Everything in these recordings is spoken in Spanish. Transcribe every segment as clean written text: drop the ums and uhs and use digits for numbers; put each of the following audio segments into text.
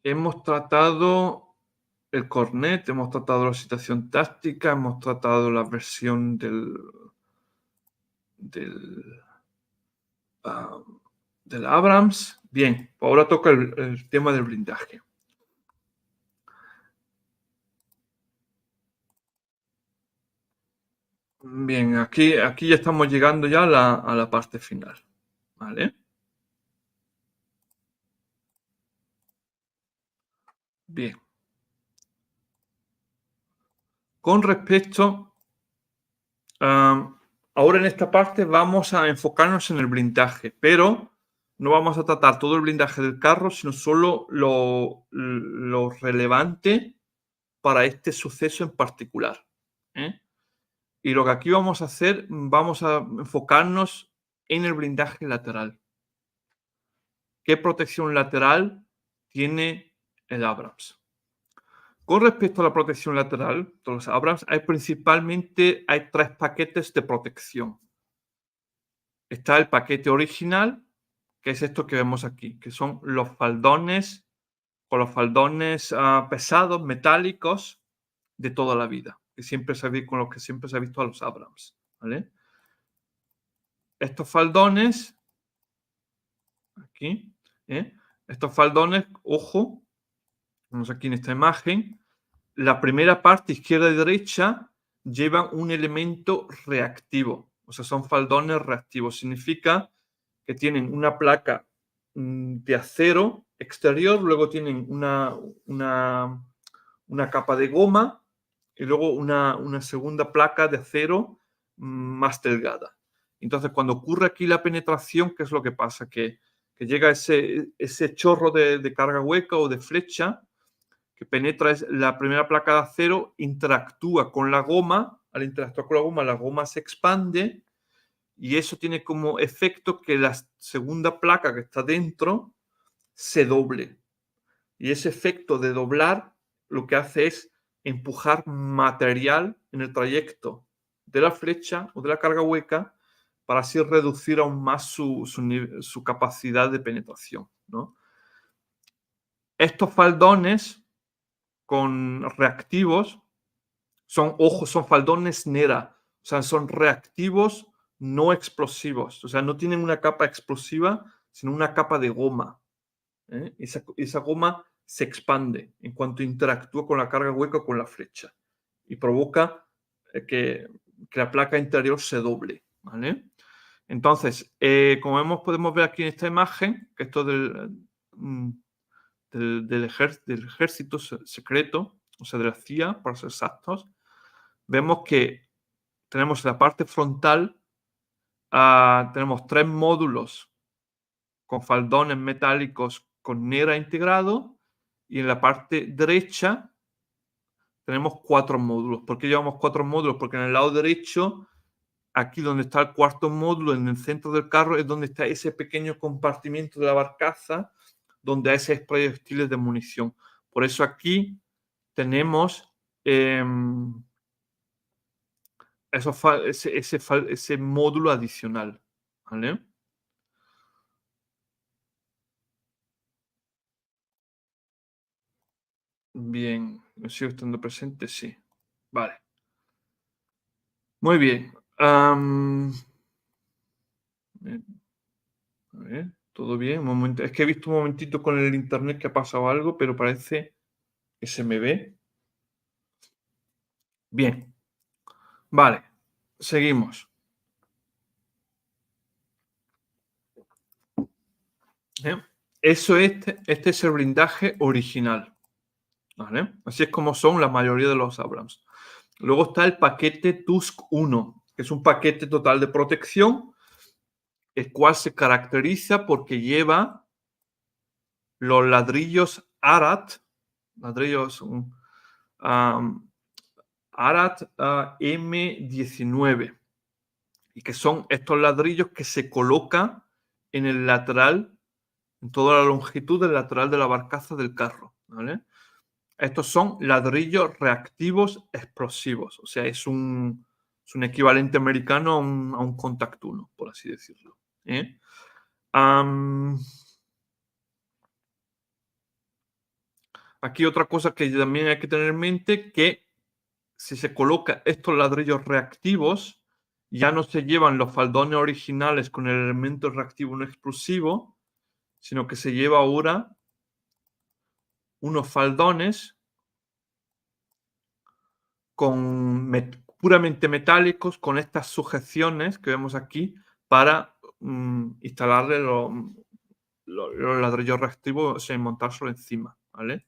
Hemos tratado el Cornet, hemos tratado la situación táctica, hemos tratado la versión del, ah, del Abrams. Bien, ahora toca el tema del blindaje. Bien, aquí ya estamos llegando ya a la parte final, ¿vale? Bien. Con respecto, ahora en esta parte vamos a enfocarnos en el blindaje, pero no vamos a tratar todo el blindaje del carro, sino solo lo relevante para este suceso en particular, ¿eh? Y lo que aquí vamos a hacer, vamos a enfocarnos en el blindaje lateral. ¿Qué protección lateral tiene el Abrams? Con respecto a la protección lateral de los Abrams, hay tres paquetes de protección. Está el paquete original, que es esto que vemos aquí, que son los faldones o los faldones pesados, metálicos, de toda la vida, que siempre con los que siempre se ha visto a los Abrams, ¿vale? Estos faldones, aquí, ¿eh? Estos faldones, ojo, vemos aquí en esta imagen, la primera parte, izquierda y derecha, llevan un elemento reactivo, o sea, son faldones reactivos. Significa que tienen una placa de acero exterior, luego tienen una capa de goma y luego una segunda placa de acero más delgada. Entonces, cuando ocurre aquí la penetración, ¿qué es lo que pasa? Que llega ese chorro de carga hueca o de flecha que penetra la primera placa de acero, interactúa con la goma. Al interactuar con la goma se expande y eso tiene como efecto que la segunda placa que está dentro se doble. Y ese efecto de doblar lo que hace es empujar material en el trayecto de la flecha o de la carga hueca para así reducir aún más su capacidad de penetración, ¿no? Estos faldones con reactivos son faldones NERA, o sea, son reactivos no explosivos, o sea, no tienen una capa explosiva, sino una capa de goma, ¿eh? Esa goma se expande en cuanto interactúa con la carga hueca o con la flecha y provoca que la placa interior se doble, ¿vale? Entonces, como podemos ver aquí en esta imagen, que esto mm, del ejército secreto, o sea, de la CIA, para ser exactos, vemos que tenemos en la parte frontal, tenemos 3 módulos con faldones metálicos con NERA integrado y en la parte derecha tenemos 4 módulos. ¿Por qué llevamos 4 módulos? Porque en el lado derecho, aquí donde está el cuarto módulo, en el centro del carro, es donde está ese pequeño compartimiento de la barcaza donde hay 6 proyectiles de munición. Por eso aquí tenemos ese módulo adicional, ¿vale? Bien, ¿me sigo estando presente? Sí. Vale. Muy bien. Eh, a ver, ¿todo bien? Un momento. Es que he visto un momentito con el internet que ha pasado algo, pero parece que se me ve. Bien. Vale. Seguimos. ¿Eh? Este es el blindaje original, ¿vale? Así es como son la mayoría de los Abrams. Luego está el paquete Tusk 1, que es un paquete total de protección, el cual se caracteriza porque lleva los ladrillos ARAT, ladrillos ARAT M19, y que son estos ladrillos que se colocan en el lateral, en toda la longitud del lateral de la barcaza del carro, ¿vale? Estos son ladrillos reactivos explosivos, o sea, es un equivalente americano a un Contact 1, por así decirlo, ¿eh? Aquí otra cosa que también hay que tener en mente, que si se coloca estos ladrillos reactivos, ya no se llevan los faldones originales con el elemento reactivo no explosivo, sino que se lleva ahora unos faldones puramente metálicos con estas sujeciones que vemos aquí para instalarle los ladrillos reactivos sin montárselo encima, ¿vale?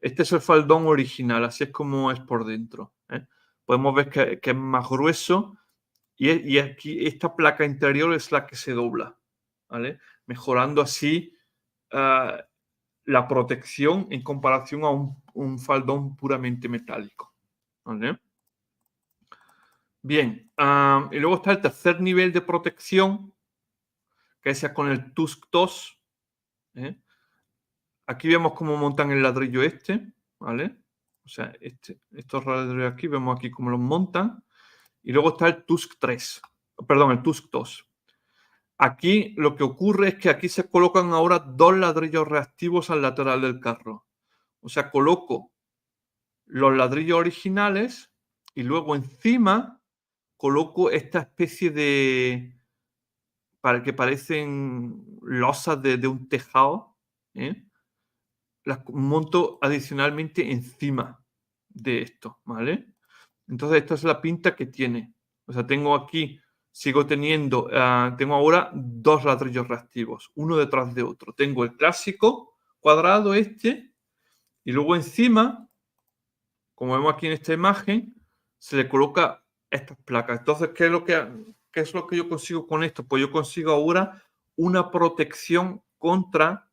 Este es el faldón original, así es como es por dentro, ¿eh? Podemos ver que es más grueso y aquí esta placa interior es la que se dobla, ¿vale? Mejorando así la protección en comparación a un faldón puramente metálico, ¿vale? Bien, y luego está el tercer nivel de protección, que es ya con el Tusk 2, ¿eh? Aquí vemos cómo montan el ladrillo este, ¿vale? O sea, estos ladrillos aquí, vemos aquí cómo los montan. Y luego está el Tusk 3, perdón, el Tusk 2. Aquí lo que ocurre es que aquí se colocan ahora dos ladrillos reactivos al lateral del carro. O sea, coloco los ladrillos originales y luego encima coloco esta especie de, para que parecen losas de un tejado, ¿eh? Las monto adicionalmente encima de esto, ¿vale? Entonces esta es la pinta que tiene. O sea, tengo aquí, sigo teniendo, tengo ahora dos ladrillos reactivos, uno detrás de otro. Tengo el clásico cuadrado este y luego encima, como vemos aquí en esta imagen, se le coloca estas placas. Entonces, ¿qué es lo que yo consigo con esto? Pues yo consigo ahora una protección contra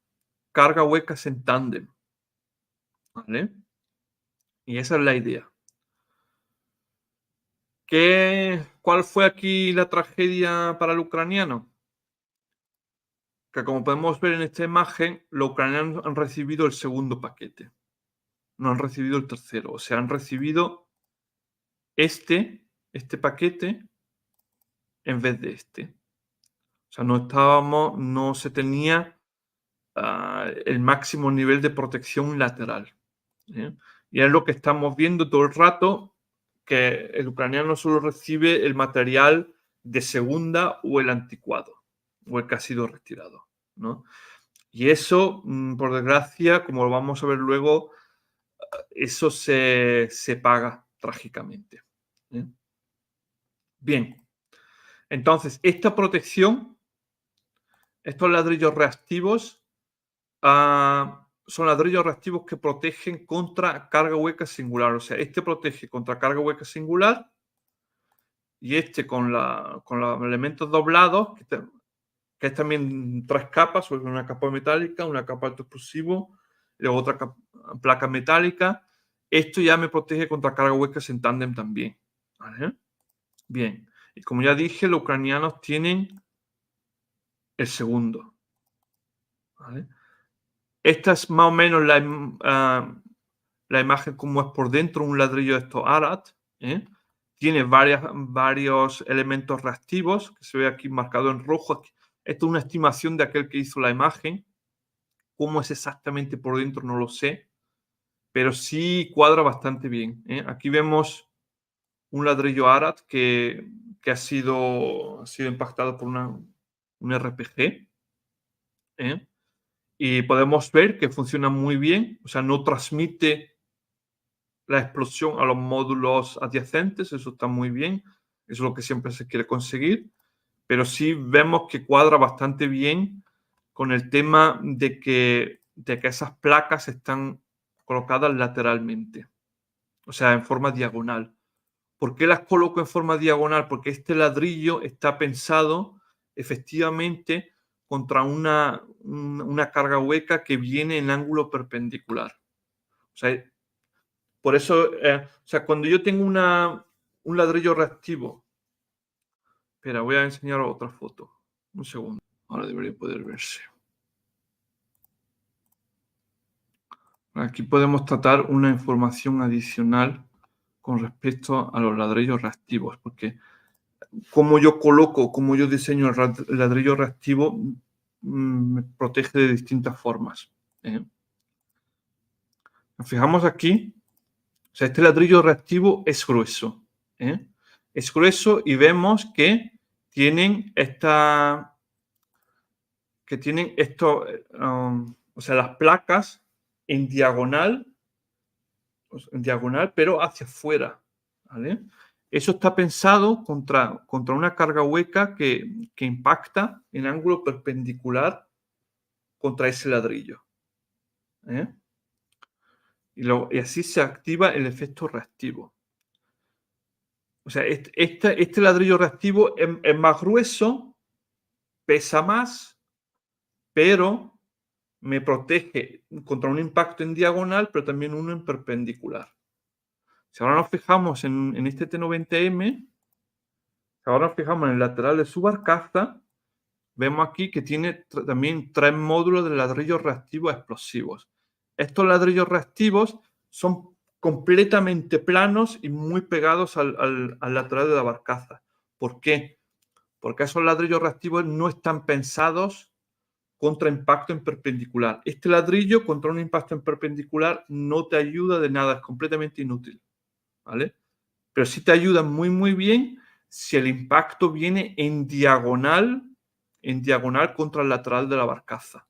carga huecas en tándem, ¿vale? Y esa es la idea. ¿Cuál fue aquí la tragedia para el ucraniano? Que como podemos ver en esta imagen, los ucranianos han recibido el segundo paquete, no han recibido el tercero, o sea, han recibido este paquete en vez de este. O sea, no se tenía el máximo nivel de protección lateral, ¿eh? Y es lo que estamos viendo todo el rato, que el ucraniano solo recibe el material de segunda o el anticuado, o el que ha sido retirado, ¿no? Y eso, por desgracia, como lo vamos a ver luego, eso se paga trágicamente, ¿eh? Bien, entonces, esta protección, estos ladrillos reactivos, son ladrillos reactivos que protegen contra carga hueca singular. O sea, este protege contra carga hueca singular y este con los elementos doblados, que es también tres capas, una capa metálica, una capa alto explosivo y luego otra placa metálica. Esto ya me protege contra carga huecas en tándem también, ¿vale? Bien, y como ya dije, los ucranianos tienen el segundo, ¿vale? Esta es más o menos la imagen como es por dentro un ladrillo de estos Arad, ¿eh? Tiene varios elementos reactivos, que se ve aquí marcado en rojo. Esto es una estimación de aquel que hizo la imagen. Cómo es exactamente por dentro no lo sé, pero sí cuadra bastante bien, ¿eh? Aquí vemos un ladrillo Arad que ha sido impactado por un RPG, ¿eh? Y podemos ver que funciona muy bien, o sea, no transmite la explosión a los módulos adyacentes, eso está muy bien, eso es lo que siempre se quiere conseguir, pero sí vemos que cuadra bastante bien con el tema de que esas placas están colocadas lateralmente, o sea, en forma diagonal. ¿Por qué las coloco en forma diagonal? Porque este ladrillo está pensado efectivamente contra una carga hueca que viene en ángulo perpendicular. O sea, por eso, o sea, cuando yo tengo un ladrillo reactivo, espera, voy a enseñar otra foto. Un segundo. Ahora debería poder verse. Aquí podemos tratar una información adicional con respecto a los ladrillos reactivos, porque como yo diseño el ladrillo reactivo, me protege de distintas formas, ¿eh? Nos fijamos aquí. O sea, este ladrillo reactivo es grueso. Es grueso y vemos que tienen esto, o sea, las placas en diagonal, pero hacia afuera. ¿Vale? Eso está pensado contra una carga hueca que impacta en ángulo perpendicular contra ese ladrillo. Y así se activa el efecto reactivo. O sea, este ladrillo reactivo es más grueso, pesa más, pero me protege contra un impacto en diagonal, pero también uno en perpendicular. Si ahora nos fijamos en este T90M, ahora nos fijamos en el lateral de su barcaza, vemos aquí que tiene también 3 módulos de ladrillos reactivos explosivos. Estos ladrillos reactivos son completamente planos y muy pegados al lateral de la barcaza. ¿Por qué? Porque esos ladrillos reactivos no están pensados contra impacto en perpendicular. Este ladrillo contra un impacto en perpendicular no te ayuda de nada, es completamente inútil. ¿Vale? Pero sí te ayuda muy, muy bien si el impacto viene en diagonal contra el lateral de la barcaza.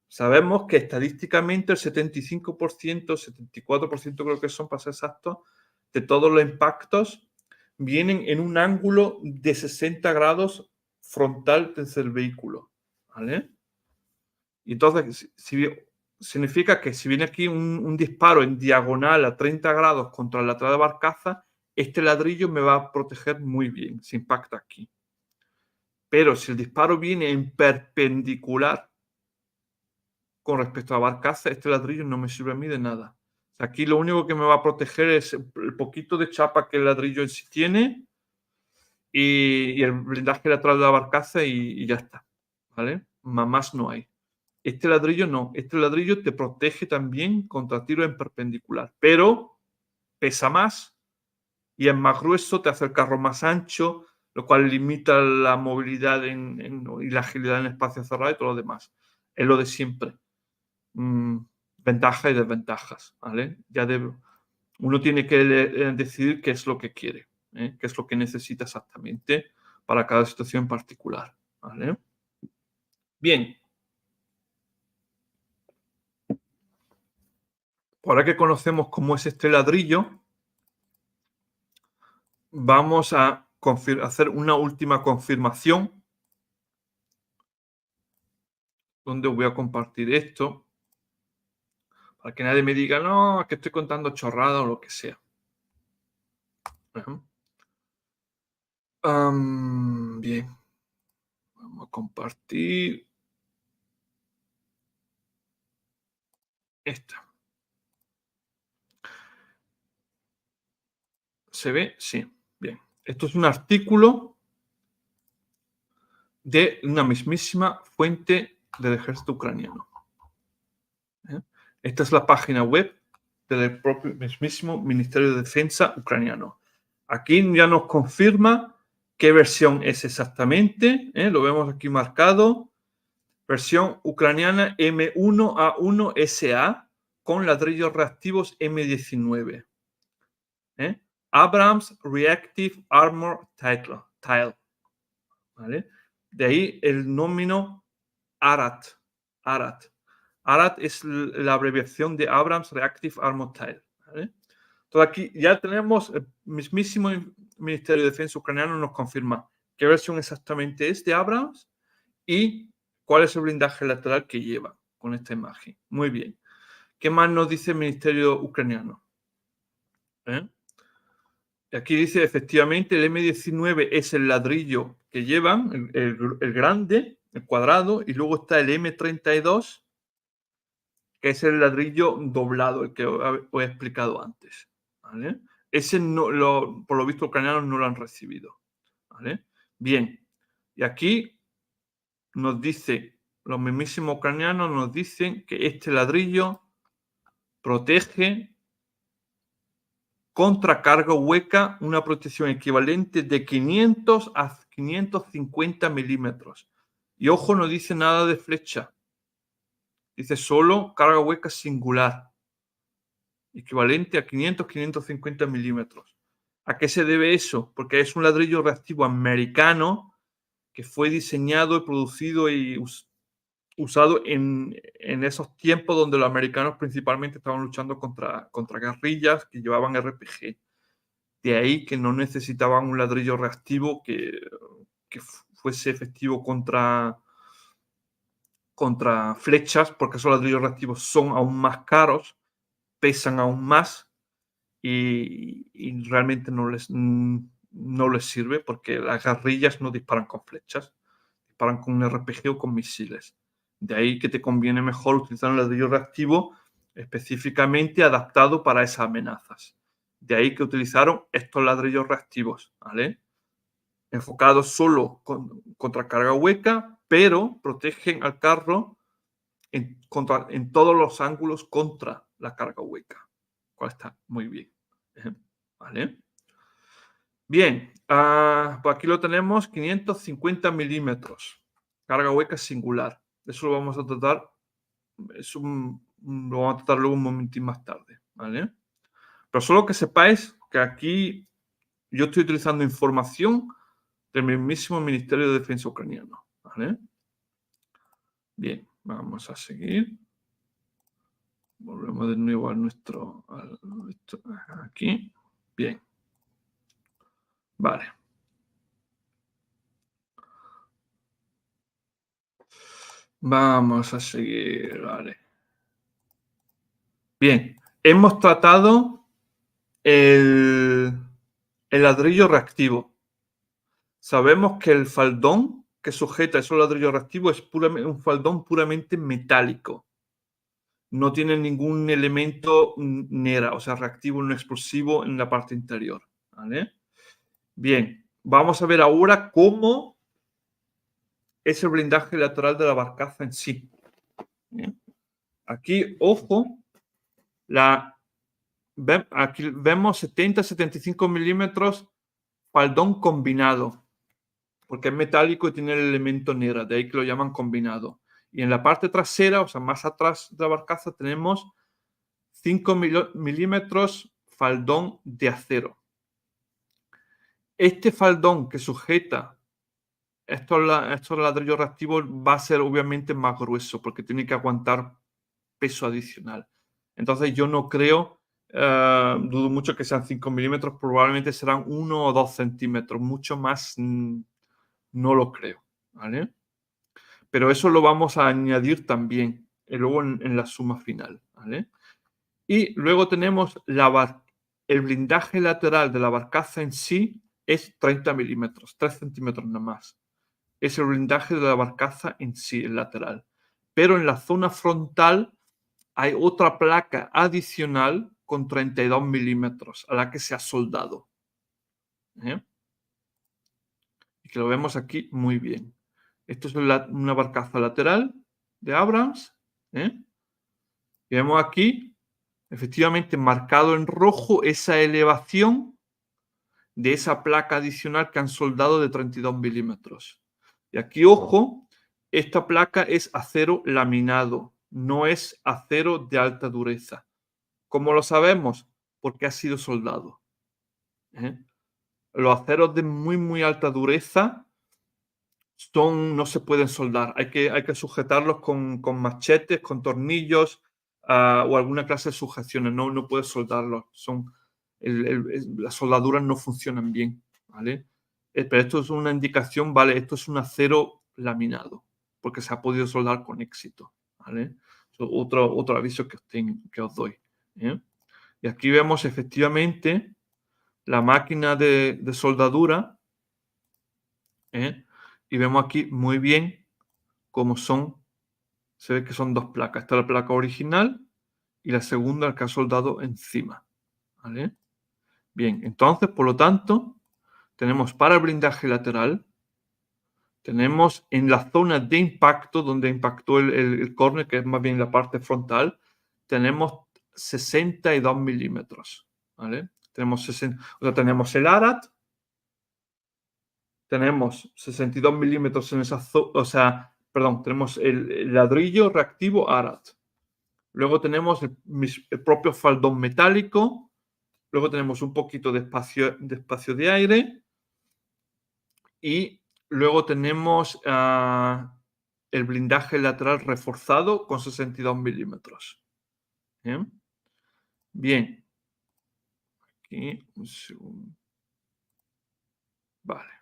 Sabemos que estadísticamente el 75%, 74% creo que son, para ser exactos, de todos los impactos vienen en un ángulo de 60 grados frontal desde el vehículo. ¿Vale? Y entonces, significa que si viene aquí un disparo en diagonal a 30 grados contra el lateral de barcaza, este ladrillo me va a proteger muy bien, se impacta aquí. Pero si el disparo viene en perpendicular con respecto a la barcaza, este ladrillo no me sirve a mí de nada. Aquí lo único que me va a proteger es el poquito de chapa que el ladrillo en sí tiene y el blindaje lateral de la barcaza y ya está. ¿Vale? Más no hay. Este ladrillo no. Este ladrillo te protege también contra tiro en perpendicular, pero pesa más y es más grueso, te hace el carro más ancho, lo cual limita la movilidad y la agilidad en espacio cerrado y todo lo demás. Es lo de siempre. Ventajas y desventajas, ¿vale? Uno tiene que decidir qué es lo que quiere, qué es lo que necesita exactamente para cada situación particular, ¿vale? Bien. Ahora que conocemos cómo es este ladrillo, vamos a hacer una última confirmación, donde voy a compartir esto, para que nadie me diga, no, que estoy contando chorrada o lo que sea. Bien, vamos a compartir esta. ¿Se ve? Sí. Bien. Esto es un artículo de una mismísima fuente del ejército ucraniano. Esta es la página web del propio mismísimo Ministerio de Defensa ucraniano. Aquí ya nos confirma qué versión es exactamente. Lo vemos aquí marcado. Versión ucraniana M1A1SA con ladrillos reactivos M19. Abrams Reactive Armor Tile. ¿Vale? De ahí el nómino ARAT. ARAT es la abreviación de Abrams Reactive Armor Tile. ¿Vale? Entonces aquí ya tenemos, el mismísimo Ministerio de Defensa ucraniano nos confirma qué versión exactamente es de Abrams y cuál es el blindaje lateral que lleva con esta imagen. Muy bien. ¿Qué más nos dice el Ministerio ucraniano? Aquí dice, efectivamente, el M19 es el ladrillo que llevan, el grande, el cuadrado, y luego está el M32, que es el ladrillo doblado, el que os he explicado antes. ¿Vale? Ese por lo visto los ucranianos no lo han recibido. ¿Vale? Bien, y aquí nos dice, los mismísimos ucranianos nos dicen que este ladrillo protege contra carga hueca una protección equivalente de 500 a 550 milímetros. Y ojo, no dice nada de flecha. Dice solo carga hueca singular. equivalente a 500-550 milímetros. ¿A qué se debe eso? Porque es un ladrillo reactivo americano que fue diseñado y producido y usado en esos tiempos donde los americanos principalmente estaban luchando contra guerrillas que llevaban RPG. De ahí que no necesitaban un ladrillo reactivo que fuese efectivo contra flechas, porque esos ladrillos reactivos son aún más caros, pesan aún más y realmente no les sirve porque las guerrillas no disparan con flechas, disparan con un RPG o con misiles. De ahí que te conviene mejor utilizar un ladrillo reactivo específicamente adaptado para esas amenazas. De ahí que utilizaron estos ladrillos reactivos, ¿vale? Enfocados solo contra carga hueca, pero protegen al carro en todos los ángulos contra la carga hueca, cual está muy bien. ¿Vale? Bien, pues aquí lo tenemos, 550 milímetros, carga hueca singular. Eso lo vamos a tratar, lo vamos a tratar luego un momentín más tarde, ¿vale? Pero solo que sepáis que aquí yo estoy utilizando información del mismísimo Ministerio de Defensa ucraniano, ¿vale? Bien, vamos a seguir. Volvemos de nuevo a nuestro aquí. Bien. Vale. Vamos a seguir, vale. Bien, hemos tratado el ladrillo reactivo. Sabemos que el faldón que sujeta esos ladrillos reactivos es un faldón puramente metálico. No tiene ningún elemento NERA, o sea, reactivo no explosivo en la parte interior. ¿Vale? Bien, vamos a ver ahora cómo es el blindaje lateral de la barcaza en sí. ¿Bien? Aquí, ojo, aquí vemos 70-75 milímetros faldón combinado, porque es metálico y tiene el elemento NERA, de ahí que lo llaman combinado. Y en la parte trasera, o sea, más atrás de la barcaza, tenemos 5 milímetros faldón de acero. Este faldón que sujeta estos ladrillos reactivos va a ser obviamente más grueso porque tiene que aguantar peso adicional. Entonces yo no creo, dudo mucho que sean 5 milímetros, probablemente serán 1 o 2 centímetros, mucho más no lo creo, ¿vale? Pero eso lo vamos a añadir también luego en la suma final, ¿vale? Y luego tenemos el blindaje lateral de la barcaza en sí es 30 milímetros, 3 centímetros nada más. Es el blindaje de la barcaza en sí, el lateral. Pero en la zona frontal hay otra placa adicional con 32 milímetros a la que se ha soldado. Y que lo vemos aquí muy bien. Esto es una barcaza lateral de Abrams. Y vemos aquí, efectivamente, marcado en rojo esa elevación de esa placa adicional que han soldado de 32 milímetros. Y aquí, ojo, esta placa es acero laminado, no es acero de alta dureza. ¿Cómo lo sabemos? Porque ha sido soldado. Los aceros de muy, muy alta dureza no se pueden soldar. Hay que sujetarlos con machetes, con tornillos o alguna clase de sujeciones. No puedes soldarlos. Las soldaduras no funcionan bien. ¿Vale? Pero esto es una indicación, ¿vale? Esto es un acero laminado porque se ha podido soldar con éxito. ¿Vale? Otro aviso que os doy. Y aquí vemos efectivamente la máquina de soldadura. Y vemos aquí muy bien cómo se ve que son dos placas. Esta es la placa original y la segunda que ha soldado encima. ¿Vale? Bien, entonces, por lo tanto, tenemos para el blindaje lateral, tenemos en la zona de impacto, donde impactó el córner, que es más bien la parte frontal, tenemos 62 milímetros. ¿Vale? Tenemos el ARAT, tenemos 62 milímetros en esa zona, tenemos el ladrillo reactivo ARAT. Luego tenemos el propio faldón metálico. Luego tenemos un poquito de espacio de aire. Y luego tenemos el blindaje lateral reforzado con 62 milímetros. Bien. Bien. Aquí, un segundo. Vale.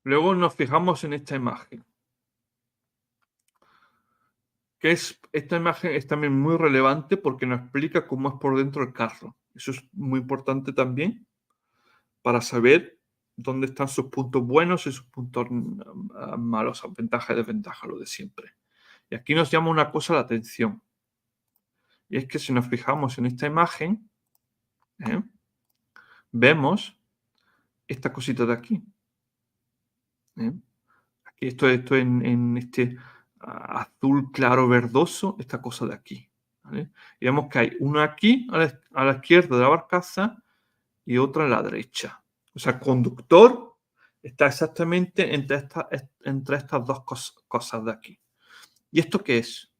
Luego nos fijamos en esta imagen. Esta imagen es también muy relevante porque nos explica cómo es por dentro el carro. Eso es muy importante también para saber dónde están sus puntos buenos y sus puntos malos, ventaja y desventaja, lo de siempre. Y aquí nos llama una cosa la atención. Y es que si nos fijamos en esta imagen, vemos esta cosita de aquí. Aquí esto en este azul claro verdoso, esta cosa de aquí. ¿Vale? Y vemos que hay una aquí a la izquierda de la barcaza y otra a la derecha. O sea, el conductor está exactamente entre estas dos cosas de aquí. ¿Y esto qué es?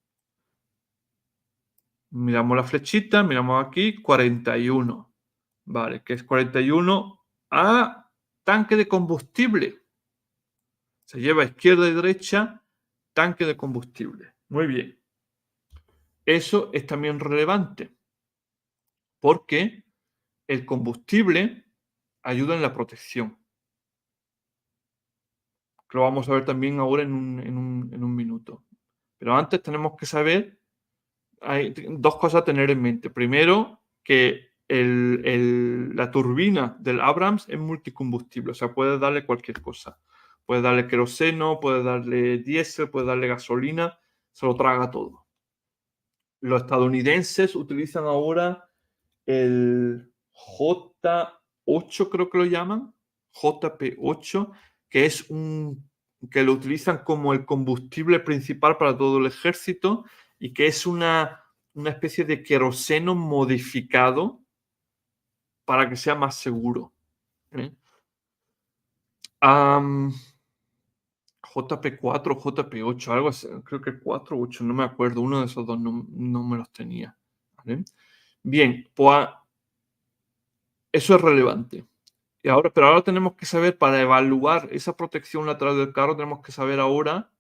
Miramos la flechita, miramos aquí, 41. Vale, que es 41 a tanque de combustible. Se lleva a izquierda y derecha tanque de combustible. Muy bien. Eso es también relevante porque el combustible ayuda en la protección. Lo vamos a ver también ahora en un minuto. Pero antes tenemos que saber, hay dos cosas a tener en mente. Primero, que la turbina del Abrams es multicombustible, o sea, puede darle cualquier cosa. Puede darle queroseno, puede darle diésel, puede darle gasolina, se lo traga todo. Los estadounidenses utilizan ahora el J8, creo que lo llaman, JP8, que es que lo utilizan como el combustible principal para todo el ejército y que es una especie de queroseno modificado para que sea más seguro. JP4, JP8, algo así, creo que 4 o 8, no me acuerdo, uno de esos dos no me los tenía. ¿Vale? Bien, pues eso es relevante. Pero ahora tenemos que saber, para evaluar esa protección lateral del carro, tenemos que saber ahora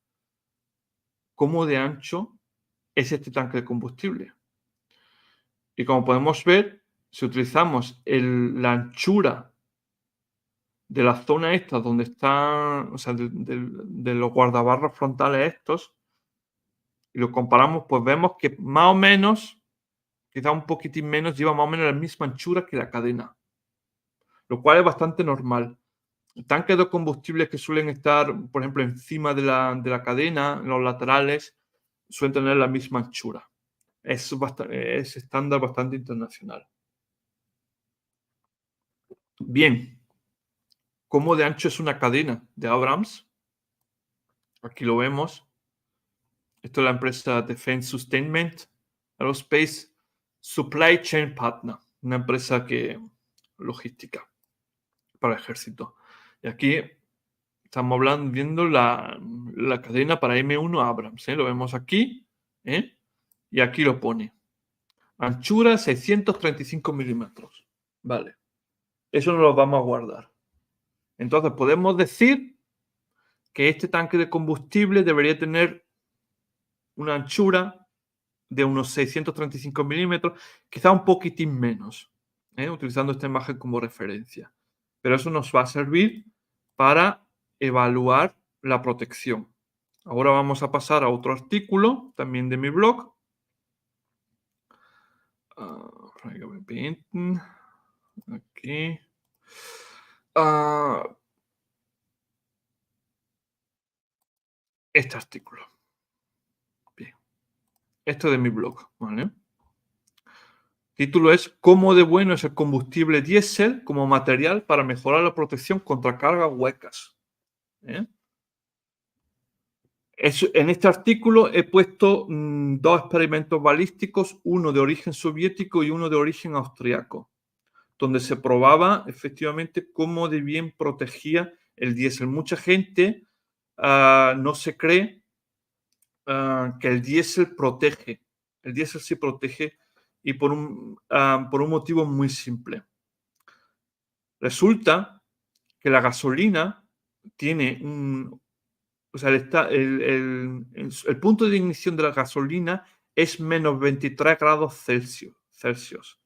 cómo de ancho es este tanque de combustible. Y como podemos ver, si utilizamos la anchura de la zona esta donde están, o sea, de los guardabarros frontales estos, y lo comparamos, pues vemos que más o menos, quizá un poquitín menos, lleva más o menos la misma anchura que la cadena, lo cual es bastante normal. Tanques de combustible que suelen estar, por ejemplo, encima de la cadena, en los laterales, suelen tener la misma anchura. Es estándar bastante internacional. Bien, ¿cómo de ancho es una cadena de Abrams? Aquí lo vemos. Esto es la empresa Defense Sustainment Aerospace Supply Chain Partner, una empresa logística para el ejército. Y aquí estamos viendo la cadena para M1 Abrams. Lo vemos aquí. Y aquí lo pone. Anchura 635 milímetros. Vale. Eso no lo vamos a guardar. Entonces podemos decir que este tanque de combustible debería tener una anchura de unos 635 milímetros, quizá un poquitín menos, utilizando esta imagen como referencia. Pero eso nos va a servir para evaluar la protección. Ahora vamos a pasar a otro artículo, también de mi blog. Aquí. Este artículo. Bien. Esto es de mi blog, ¿vale? El título es ¿Cómo de bueno es el combustible diésel como material para mejorar la protección contra cargas huecas? En este artículo he puesto dos experimentos balísticos, uno de origen soviético y uno de origen austriaco, donde se probaba efectivamente cómo de bien protegía el diésel. Mucha gente no se cree que el diésel protege. El diésel sí protege y por un motivo muy simple. Resulta que la gasolina tiene o sea, el punto de ignición de la gasolina es menos 23 grados Celsius.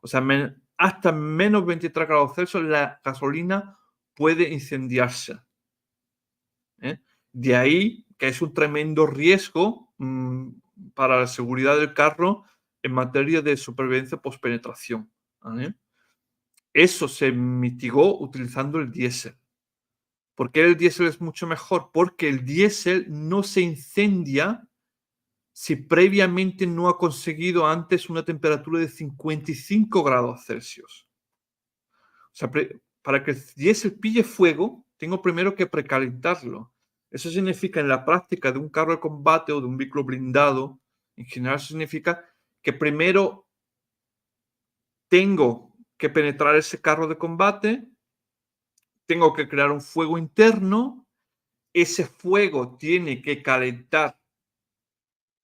O sea, hasta menos 23 grados Celsius la gasolina puede incendiarse. De ahí que es un tremendo riesgo para la seguridad del carro en materia de supervivencia post-penetración. ¿Vale? Eso se mitigó utilizando el diésel. ¿Por qué el diésel es mucho mejor? Porque el diésel no se incendia si previamente no ha conseguido antes una temperatura de 55 grados Celsius. O sea, para que el diésel pille fuego, tengo primero que precalentarlo. Eso significa en la práctica de un carro de combate o de un vehículo blindado, en general significa que primero tengo que penetrar ese carro de combate, tengo que crear un fuego interno, ese fuego tiene que calentar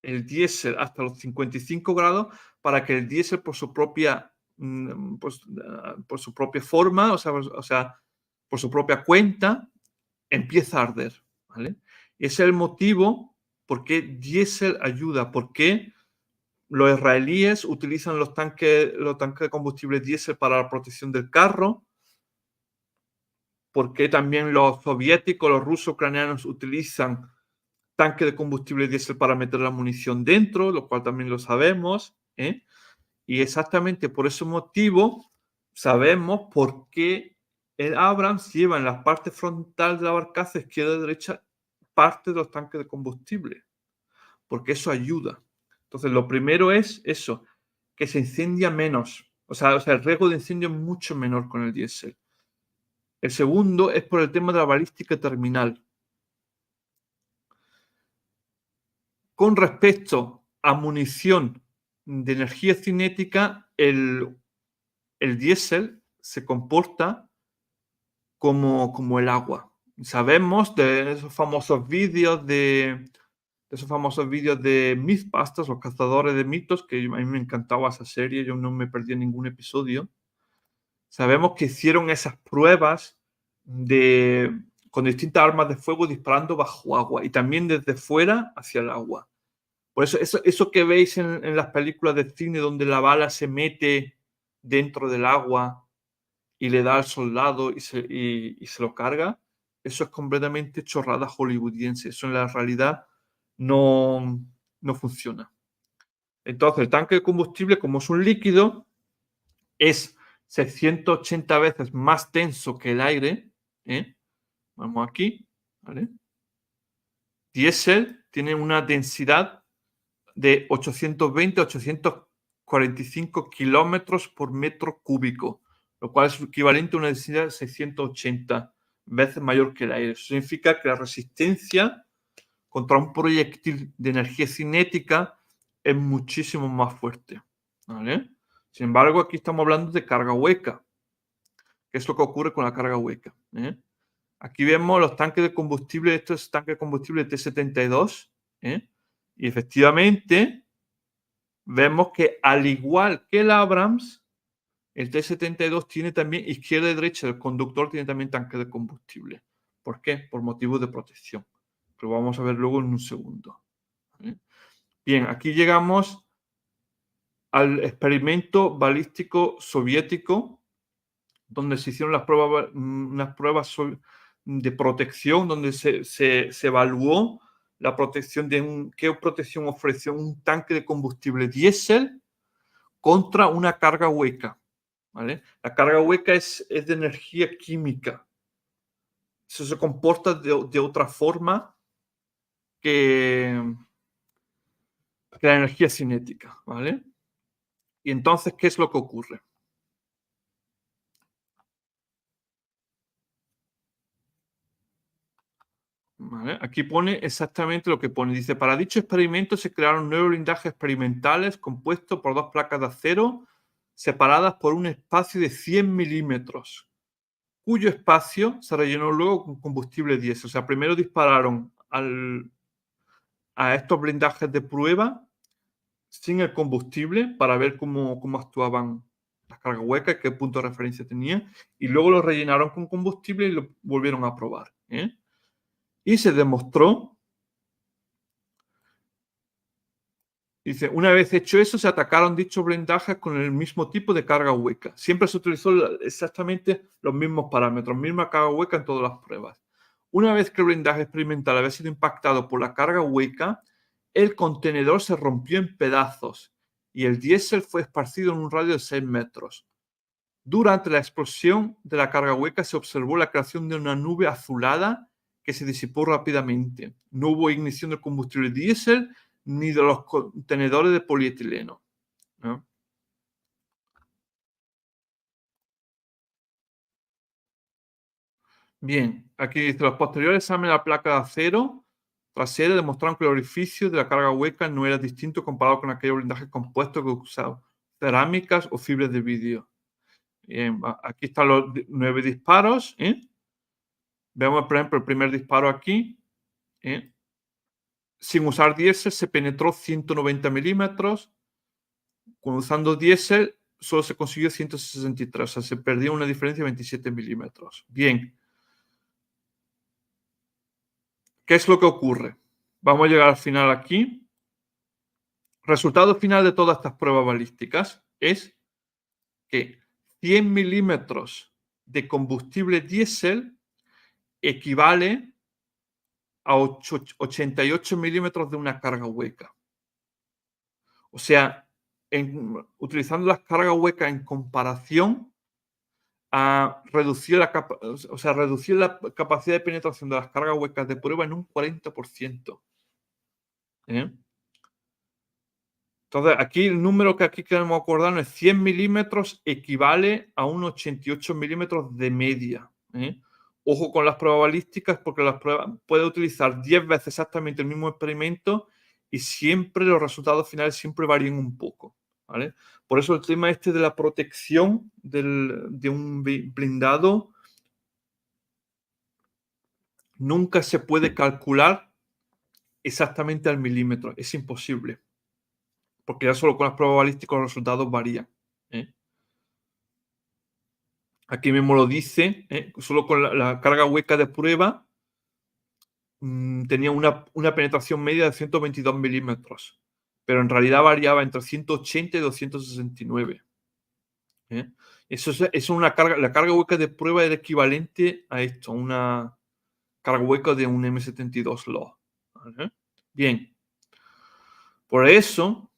el diésel hasta los 55 grados para que el diésel por su propia, por su propia forma, o sea, por su propia cuenta, empieza a arder. ¿Vale? Ese es el motivo por qué diésel ayuda, por qué los israelíes utilizan los tanques de combustible diésel para la protección del carro, por qué también los soviéticos, los rusos, ucranianos utilizan tanque de combustible diésel para meter la munición dentro, lo cual también lo sabemos. Y exactamente por ese motivo sabemos por qué el Abrams lleva en la parte frontal de la barcaza, izquierda y derecha, parte de los tanques de combustible, porque eso ayuda. Entonces, lo primero es eso, que se incendia menos. O sea, el riesgo de incendio es mucho menor con el diésel. El segundo es por el tema de la balística terminal. Con respecto a munición de energía cinética, el diésel se comporta como el agua. Sabemos de esos famosos vídeos de Mythbusters, los cazadores de mitos, que a mí me encantaba esa serie, yo no me perdí ningún episodio. Sabemos que hicieron esas pruebas con distintas armas de fuego disparando bajo agua y también desde fuera hacia el agua. Por eso que veis en las películas de cine donde la bala se mete dentro del agua y le da al soldado y se lo carga, eso es completamente chorrada hollywoodiense. Eso en la realidad no funciona. Entonces, el tanque de combustible, como es un líquido, es 680 veces más denso que el aire. Vamos aquí, ¿vale? Diésel tiene una densidad de 820-845 kilómetros por metro cúbico, lo cual es equivalente a una densidad de 680 veces mayor que el aire. Eso significa que la resistencia contra un proyectil de energía cinética es muchísimo más fuerte. ¿Vale? Sin embargo, aquí estamos hablando de carga hueca. ¿Qué es lo que ocurre con la carga hueca? Aquí vemos los tanques de combustible, esto es tanque de combustible T-72, y efectivamente vemos que al igual que el Abrams, el T-72 tiene también izquierda y derecha del conductor, tiene también tanque de combustible. ¿Por qué? Por motivos de protección. Lo vamos a ver luego en un segundo. Bien, aquí llegamos al experimento balístico soviético, donde se hicieron unas pruebas de protección, donde se evaluó la protección qué protección ofreció un tanque de combustible diésel contra una carga hueca. ¿Vale? La carga hueca es de energía química. Eso se comporta de otra forma que la energía cinética. ¿Vale? Y entonces, ¿qué es lo que ocurre? ¿Vale? Aquí pone exactamente lo que pone. Dice, para dicho experimento se crearon 9 blindajes experimentales compuestos por 2 placas de acero separadas por un espacio de 100 milímetros, cuyo espacio se rellenó luego con combustible diésel. O sea, primero dispararon a estos blindajes de prueba sin el combustible para ver cómo actuaban las cargas huecas, qué punto de referencia tenían, y luego lo rellenaron con combustible y lo volvieron a probar. Y se demostró, dice, una vez hecho eso, se atacaron dichos blindajes con el mismo tipo de carga hueca. Siempre se utilizó exactamente los mismos parámetros, misma carga hueca en todas las pruebas. Una vez que el blindaje experimental había sido impactado por la carga hueca, el contenedor se rompió en pedazos y el diésel fue esparcido en un radio de 6 metros. Durante la explosión de la carga hueca se observó la creación de una nube azulada que se disipó rápidamente. No hubo ignición del combustible diésel ni de los contenedores de polietileno, ¿no? Bien, aquí dice, los posteriores exámenes de la placa de acero trasera demostraron que el orificio de la carga hueca no era distinto comparado con aquellos blindajes compuestos que usaban cerámicas o fibras de vidrio. Bien, aquí están los 9 disparos. Vemos, por ejemplo, el primer disparo aquí. Sin usar diésel se penetró 190 milímetros. Usando diésel solo se consiguió 163, o sea, se perdió una diferencia de 27 milímetros. Bien. ¿Qué es lo que ocurre? Vamos a llegar al final aquí. Resultado final de todas estas pruebas balísticas es que 100 milímetros de combustible diésel equivale a 88 milímetros de una carga hueca. O sea, utilizando las cargas huecas en comparación, reducir la capacidad de penetración de las cargas huecas de prueba en un 40%. Entonces, aquí el número que aquí queremos acordarnos es 100 milímetros equivale a un 88 milímetros de media. Ojo con las pruebas balísticas porque las pruebas puede utilizar 10 veces exactamente el mismo experimento y siempre los resultados finales siempre varían un poco, ¿vale? Por eso el tema este de la protección de un blindado nunca se puede calcular exactamente al milímetro, es imposible. Porque ya solo con las pruebas balísticas los resultados varían. Aquí mismo lo dice, solo con la carga hueca de prueba tenía una penetración media de 122 milímetros, pero en realidad variaba entre 180 y 269. Eso es una carga, la carga hueca de prueba era equivalente a esto, una carga hueca de un M72 LO. ¿Vale? Bien, por eso,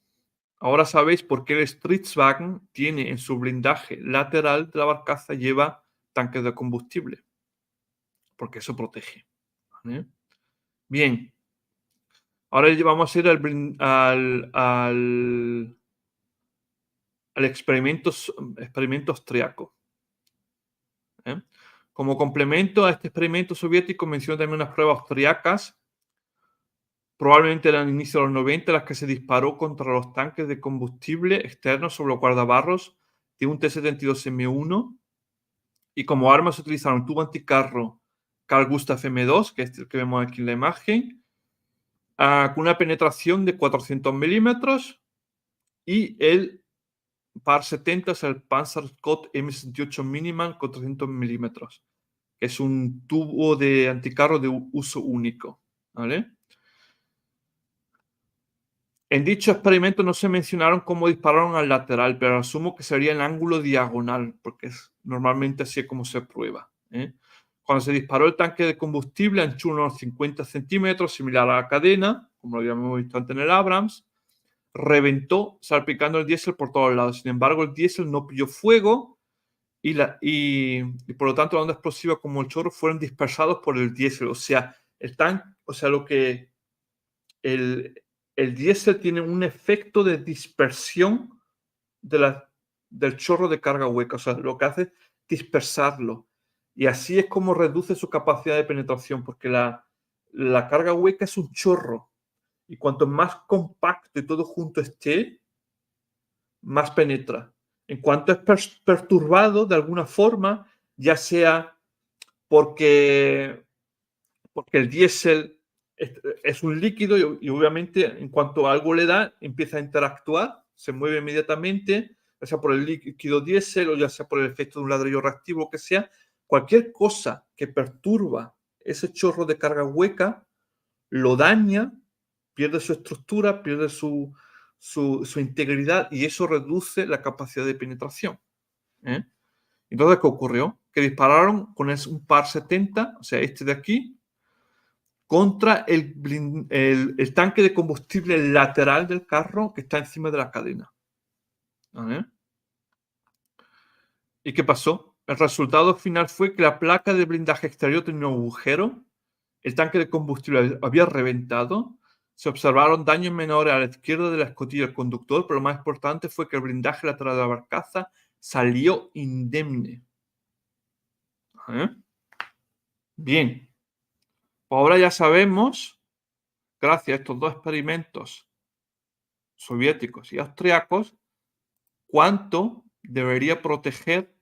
ahora sabéis por qué el Stridsvagn tiene en su blindaje lateral de la barcaza lleva tanques de combustible, porque eso protege. ¿Vale? Bien, ahora vamos a ir al experimento austriaco. Como complemento a este experimento soviético, menciono también unas pruebas austriacas, probablemente eran inicio de los 90, las que se disparó contra los tanques de combustible externos sobre los guardabarros de un T-72M1 y como arma se utilizaron un tubo anticarro Carl Gustav M2, que es el que vemos aquí en la imagen, con una penetración de 400 milímetros y el par 70 es el Panzer Scott M68 Miniman con 300 milímetros, que es un tubo de anticarro de uso único. ¿Vale? En dicho experimento no se mencionaron cómo dispararon al lateral, pero asumo que sería en ángulo diagonal, porque es normalmente así como se prueba. Cuando se disparó el tanque de combustible, anchó unos 50 centímetros, similar a la cadena, como lo habíamos visto antes en el Abrams, reventó salpicando el diésel por todos lados. Sin embargo, el diésel no pilló fuego y por lo tanto la onda explosiva como el chorro fueron dispersados por el diésel. O sea, el diésel tiene un efecto de dispersión del chorro de carga hueca. O sea, lo que hace es dispersarlo. Y así es como reduce su capacidad de penetración, porque la carga hueca es un chorro. Y cuanto más compacto y todo junto esté, más penetra. En cuanto es perturbado de alguna forma, ya sea porque el diésel es un líquido y obviamente en cuanto algo le da, empieza a interactuar, se mueve inmediatamente, ya sea por el líquido diésel o ya sea por el efecto de un ladrillo reactivo, que sea, cualquier cosa que perturba ese chorro de carga hueca, lo daña, pierde su estructura, pierde su integridad y eso reduce la capacidad de penetración. Entonces, ¿qué ocurrió? Que dispararon con un par 70, o sea, este de aquí, contra el tanque de combustible lateral del carro que está encima de la cadena. ¿Vale? ¿Y qué pasó? El resultado final fue que la placa de blindaje exterior tenía un agujero, el tanque de combustible había reventado, se observaron daños menores a la izquierda de la escotilla del conductor, pero lo más importante fue que el blindaje lateral de la barcaza salió indemne. ¿Vale? Bien, pues ahora ya sabemos, gracias a estos dos experimentos soviéticos y austriacos, cuánto debería proteger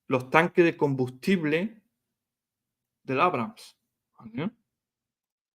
los tanques de combustible del Abrams. ¿Vale?